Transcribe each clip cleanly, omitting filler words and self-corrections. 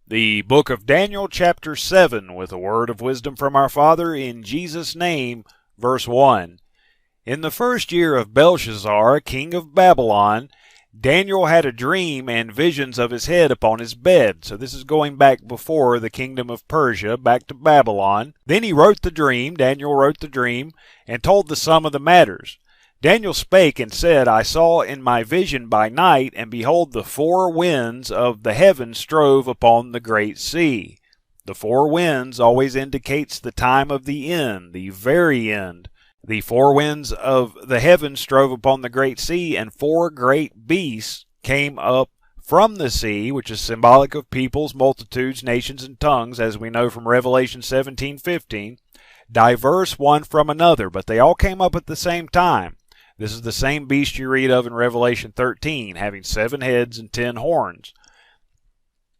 The book of Daniel, chapter 7, with a word of wisdom from our Father in Jesus' name, verse 1. In the first year of Belshazzar, king of Babylon, Daniel had a dream and visions of his head upon his bed. So this is going back before the kingdom of Persia, back to Babylon. Then he wrote the dream, Daniel wrote the dream, and told the sum of the matters. Daniel spake and said, I saw in my vision by night, and behold, the four winds of the heaven strove upon the great sea. The four winds always indicates the time of the end, the very end. The four winds of the heaven strove upon the great sea, and four great beasts came up from the sea, which is symbolic of peoples, multitudes, nations, and tongues, as we know from Revelation 17:15, diverse one from another, but they all came up at the same time. This is the same beast you read of in Revelation 13, having 7 heads and 10 horns.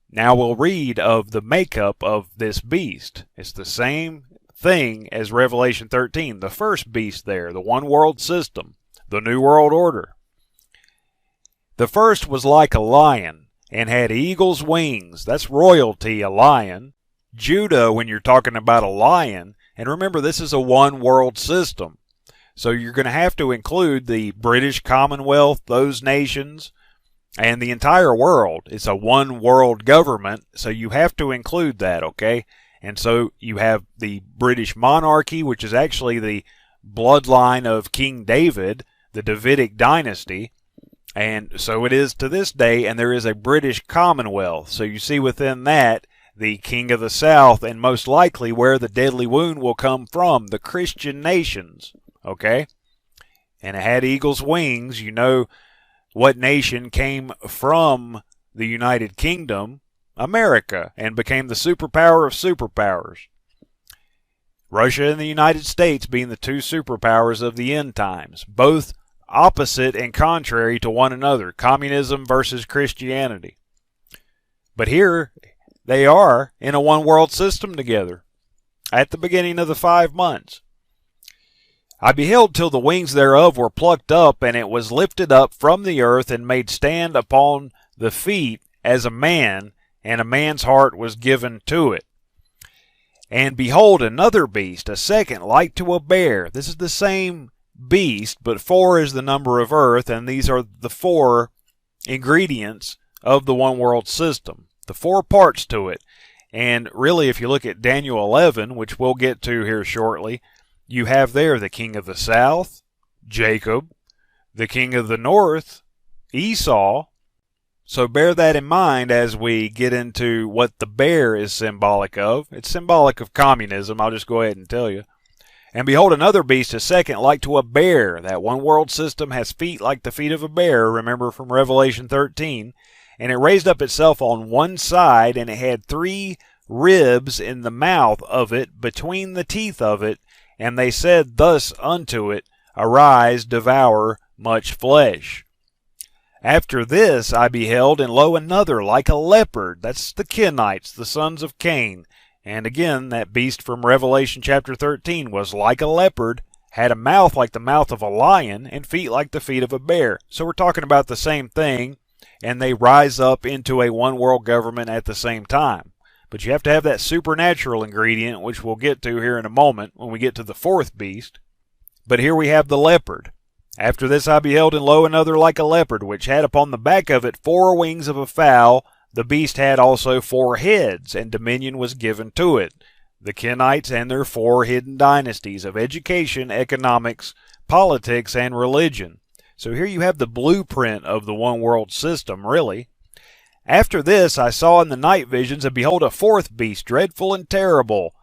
Now we'll read of the makeup of this beast. It's the same thing as Revelation 13, the first beast there, the one world system, the New World Order. The first was like a lion and had eagle's wings. That's royalty, a lion. Judah, when you're talking about a lion, and remember this is a one world system. So you're going to have to include the British Commonwealth, those nations, and the entire world. It's a one world government, so you have to include that, okay? And so you have the British monarchy, which is actually the bloodline of King David, the Davidic dynasty, and so it is to this day, and there is a British Commonwealth. So you see within that the King of the South, and most likely where the deadly wound will come from, the Christian nations. Okay? And it had eagle's wings. You know what nation came from the United Kingdom? America, and became the superpower of superpowers. Russia and the United States being the two superpowers of the end times, both opposite and contrary to one another, communism versus Christianity. But here they are in a one world system together at the beginning of the 5 months. I beheld till the wings thereof were plucked up, and it was lifted up from the earth, and made stand upon the feet as a man, and a man's heart was given to it. And behold, another beast, a second, like to a bear. This is the same beast, but 4 is the number of earth, and these are the 4 ingredients of the one world system, the 4 parts to it. And really, if you look at Daniel 11, which we'll get to here shortly, you have there the king of the south, Jacob, the king of the north, Esau. So bear that in mind as we get into what the bear is symbolic of. It's symbolic of communism, I'll just go ahead and tell you. And behold, another beast, a second, like to a bear. That one world system has feet like the feet of a bear, remember from Revelation 13. And it raised up itself on one side, and it had 3 ribs in the mouth of it, between the teeth of it. And they said thus unto it, Arise, devour much flesh. After this I beheld, and lo, another like a leopard. That's the Kenites, the sons of Cain. And again, that beast from Revelation chapter 13 was like a leopard, had a mouth like the mouth of a lion, and feet like the feet of a bear. So we're talking about the same thing, and they rise up into a one world government at the same time. But you have to have that supernatural ingredient, which we'll get to here in a moment when we get to the 4th beast. But here we have the leopard. After this I beheld, and lo, another like a leopard, which had upon the back of it 4 wings of a fowl. The beast had also 4 heads, and dominion was given to it. The Kenites and their 4 hidden dynasties of education, economics, politics, and religion. So here you have the blueprint of the one world system, really. After this I saw in the night visions, and behold, a 4th beast, dreadful and terrible,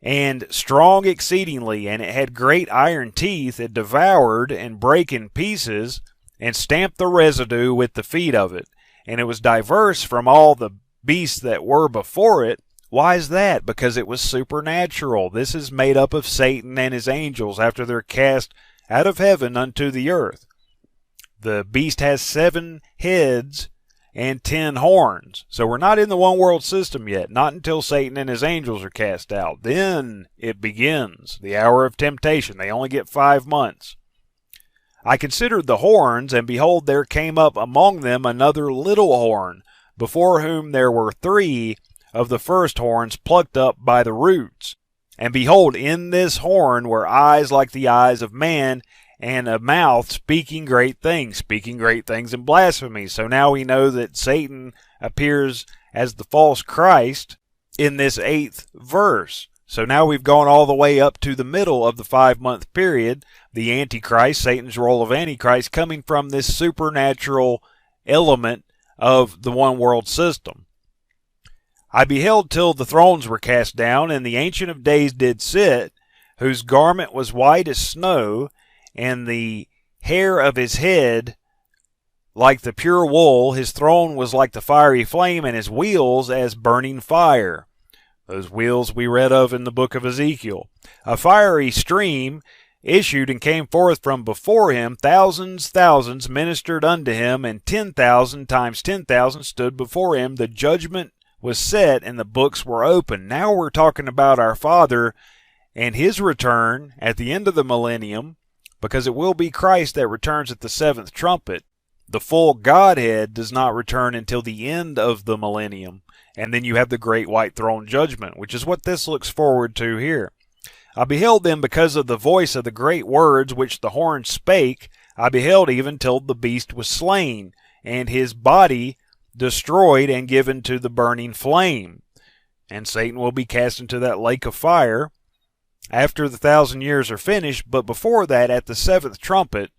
and strong exceedingly, and it had great iron teeth. It devoured and brake in pieces, and stamped the residue with the feet of it. And it was diverse from all the beasts that were before it. Why is that? Because it was supernatural. This is made up of Satan and his angels after they're cast out of heaven unto the earth. The beast has 7 heads and 10 horns. So we're not in the one world system yet, not until Satan and his angels are cast out. Then it begins, the hour of temptation. They only get 5 months. I considered the horns, and behold, there came up among them another little horn, before whom there were 3 of the first horns plucked up by the roots. And behold, in this horn were eyes like the eyes of man, and a mouth speaking great things and blasphemy. So now we know that Satan appears as the false Christ in this 8th verse. So now we've gone all the way up to the middle of the 5-month period, the Antichrist, Satan's role of Antichrist, coming from this supernatural element of the one world system. I beheld till the thrones were cast down, and the Ancient of Days did sit, whose garment was white as snow, and the hair of his head like the pure wool. His throne was like the fiery flame, and his wheels as burning fire. Those wheels we read of in the book of Ezekiel. A fiery stream issued and came forth from before him. Thousands ministered unto him, and 10,000 times 10,000 stood before him. The judgment was set, and the books were opened. Now we're talking about our Father and his return at the end of the millennium, because it will be Christ that returns at the 7th trumpet. The full Godhead does not return until the end of the millennium. And then you have the great white throne judgment, which is what this looks forward to here. I beheld them because of the voice of the great words which the horn spake. I beheld even till the beast was slain, and his body destroyed and given to the burning flame. And Satan will be cast into that lake of fire after the 1,000 years are finished. But before that, at the 7th trumpet,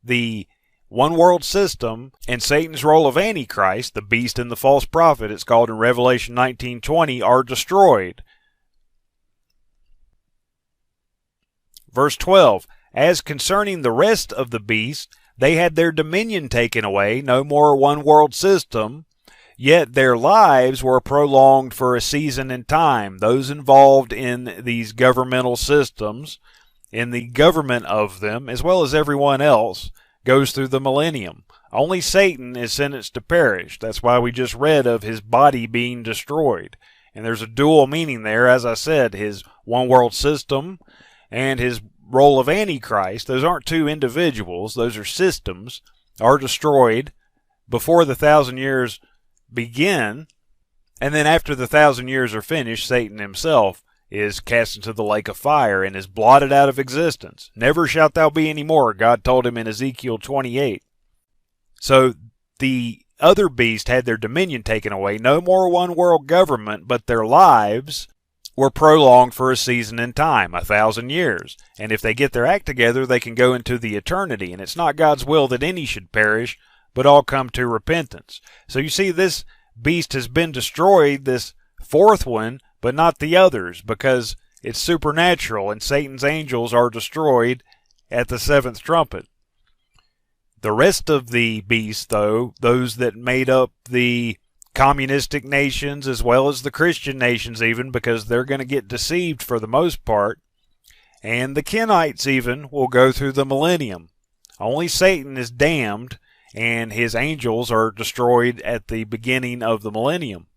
the one world system and Satan's role of Antichrist, the beast and the false prophet, it's called in Revelation 19:20, are destroyed. Verse 12, as concerning the rest of the beasts, they had their dominion taken away, no more one world system, yet their lives were prolonged for a season and time. Those involved in these governmental systems, in the government of them, as well as everyone else, goes through the millennium. Only Satan is sentenced to perish. That's why we just read of his body being destroyed. And there's a dual meaning there, as I said, his one world system and his role of Antichrist. Those aren't two individuals, those are systems, are destroyed before the 1,000 years begin. And then after the 1,000 years are finished, Satan himself is cast into the lake of fire and is blotted out of existence. Never shalt thou be any more, God told him in Ezekiel 28. So the other beast had their dominion taken away. No more one world government, but their lives were prolonged for a season in time, 1,000 years. And if they get their act together, they can go into the eternity. And it's not God's will that any should perish, but all come to repentance. So you see, this beast has been destroyed, this 4th one, but not the others, because it's supernatural, and Satan's angels are destroyed at the 7th trumpet. The rest of the beasts, though, those that made up the communistic nations as well as the Christian nations even, because they're going to get deceived for the most part, and the Kenites even will go through the millennium. Only Satan is damned, and his angels are destroyed at the beginning of the millennium.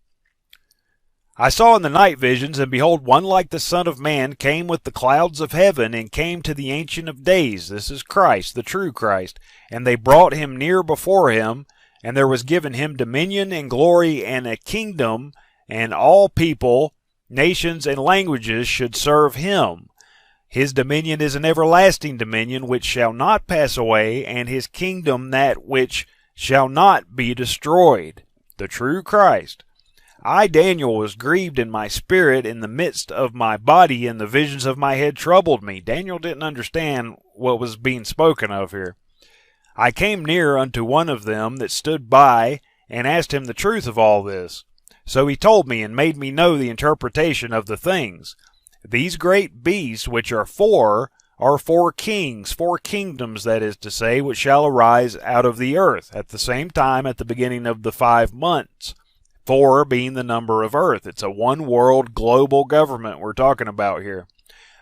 I saw in the night visions, and behold, one like the Son of Man came with the clouds of heaven, and came to the Ancient of Days. This is Christ, the true Christ. And they brought him near before him, and there was given him dominion and glory and a kingdom, and all people, nations, and languages should serve him. His dominion is an everlasting dominion which shall not pass away, and his kingdom that which shall not be destroyed. The true Christ. I, Daniel, was grieved in my spirit in the midst of my body, and the visions of my head troubled me. Daniel didn't understand what was being spoken of here. I came near unto one of them that stood by, and asked him the truth of all this. So he told me, and made me know the interpretation of the things. These great beasts, which are 4 kings, 4 kingdoms, that is to say, which shall arise out of the earth, at the same time at the beginning of the 5 months. 4 being the number of earth. It's a one world global government we're talking about here.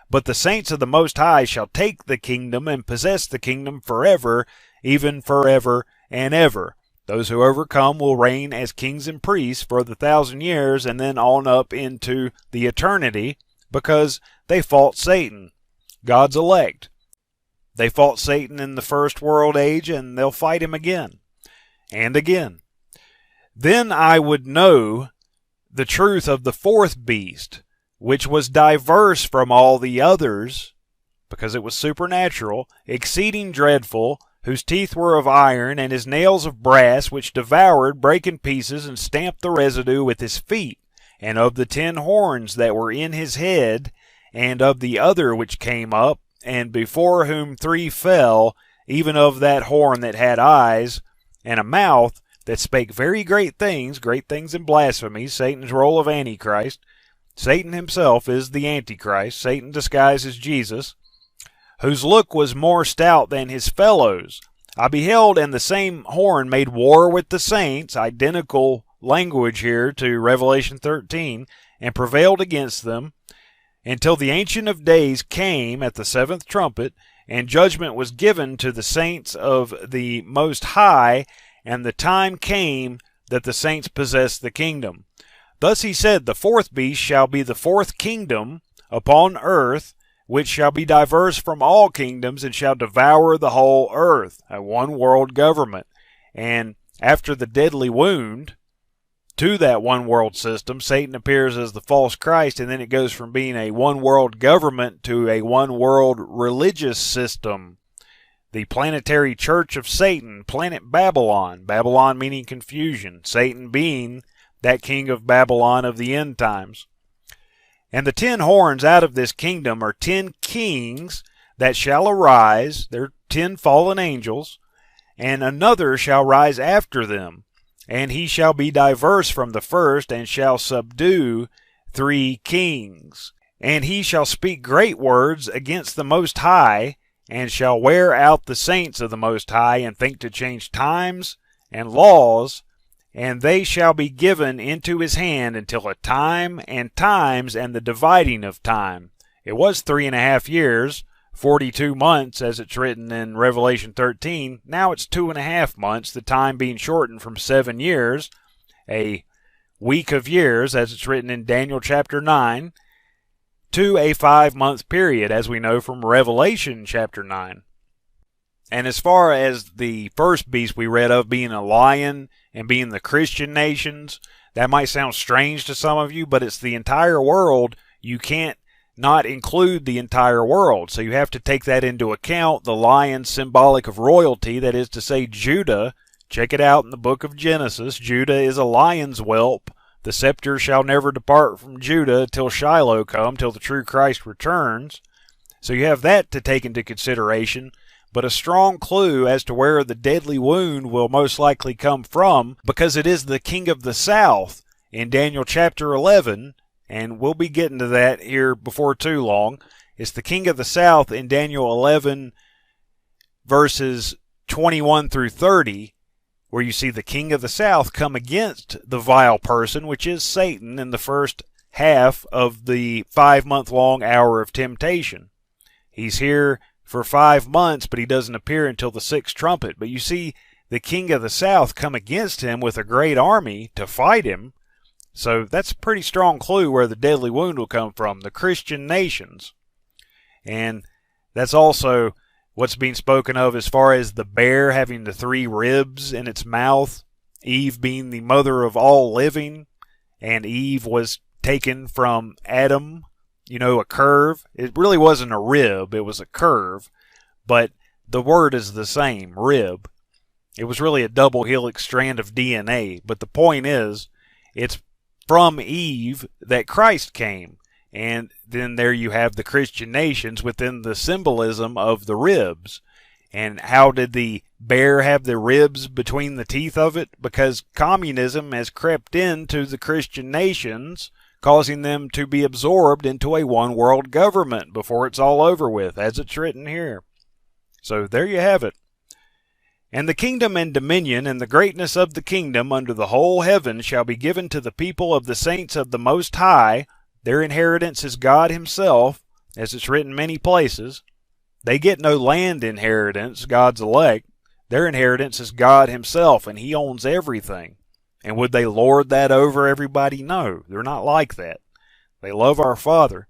But the saints of the Most High shall take the kingdom and possess the kingdom forever, even forever and ever. Those who overcome will reign as kings and priests for the 1,000 years, and then on up into the eternity, because they fought Satan, God's elect. They fought Satan in the first world age, and they'll fight him again and again. Then I would know the truth of the fourth beast, which was diverse from all the others, because it was supernatural, exceeding dreadful, whose teeth were of iron, and his nails of brass, which devoured, brake in pieces, and stamped the residue with his feet, and of the 10 horns that were in his head, and of the other which came up, and before whom 3 fell, even of that horn that had eyes, and a mouth that spake very great things and blasphemies, Satan's role of Antichrist. Satan himself is the Antichrist, Satan disguised as Jesus, whose look was more stout than his fellows. I beheld, and the same horn made war with the saints, identical language here to Revelation 13, and prevailed against them, until the Ancient of Days came at the 7th trumpet, and judgment was given to the saints of the Most High, and the time came that the saints possessed the kingdom. Thus he said, the fourth beast shall be the 4th kingdom upon earth, which shall be diverse from all kingdoms, and shall devour the whole earth, a one-world government. And after the deadly wound to that one-world system, Satan appears as the false Christ, and then it goes from being a one-world government to a one-world religious system. The planetary church of Satan, planet Babylon, Babylon meaning confusion, Satan being that king of Babylon of the end times. And the 10 horns out of this kingdom are 10 kings that shall arise. They're 10 fallen angels. And another shall rise after them. And he shall be diverse from the first, and shall subdue 3 kings. And he shall speak great words against the Most High, and shall wear out the saints of the Most High, and think to change times and laws, and they shall be given into his hand until a time and times and the dividing of time. It was 3.5 years, 42 months, as it's written in Revelation 13. Now it's 2.5 months, the time being shortened from 7 years, a week of years, as it's written in Daniel chapter 9, to a 5-month period, as we know from Revelation chapter 9. And as far as the first beast we read of being a lion and being the Christian nations, that might sound strange to some of you, but it's the entire world. You can't not include the entire world. So you have to take that into account. The lion symbolic of royalty, that is to say Judah. Check it out in the book of Genesis. Judah is a lion's whelp. The scepter shall never depart from Judah till Shiloh come, till the true Christ returns. So you have that to take into consideration. But a strong clue as to where the deadly wound will most likely come from, because it is the king of the south in Daniel chapter 11, and we'll be getting to that here before too long. It's the king of the south in Daniel 11, verses 21 through 30, where you see the king of the south come against the vile person, which is Satan, in the first half of the 5-month-long hour of temptation. He's here for 5 months, but he doesn't appear until the 6th trumpet. But you see the king of the south come against him with a great army to fight him. So that's a pretty strong clue where the deadly wound will come from, the Christian nations. And that's also what's being spoken of as far as the bear having the 3 ribs in its mouth, Eve being the mother of all living, and Eve was taken from Adam. You know, a curve. It really wasn't a rib, it was a curve, but the word is the same, rib. It was really a double helix strand of DNA, but the point is, it's from Eve that Christ came, and then there you have the Christian nations within the symbolism of the ribs. And how did the bear have the ribs between the teeth of it? Because communism has crept into the Christian nations, causing them to be absorbed into a one-world government before it's all over with, as it's written here. So there you have it. And the kingdom and dominion and the greatness of the kingdom under the whole heaven shall be given to the people of the saints of the Most High. Their inheritance is God himself, as it's written many places. They get no land inheritance, God's elect. Their inheritance is God himself, and he owns everything. And would they lord that over everybody? No, they're not like that. They love our Father.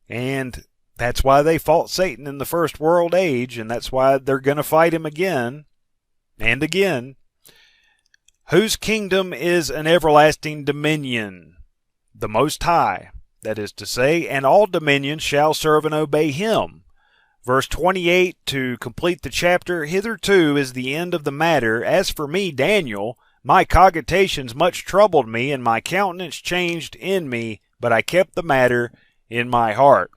And that's why they fought Satan in the first world age, and that's why they're going to fight him again and again. whose kingdom is an everlasting dominion, the Most High, that is to say, and all dominions shall serve and obey him. Verse 28, to complete the chapter, hitherto is the end of the matter. As for me, Daniel, my cogitations much troubled me, and my countenance changed in me, but I kept the matter in my heart.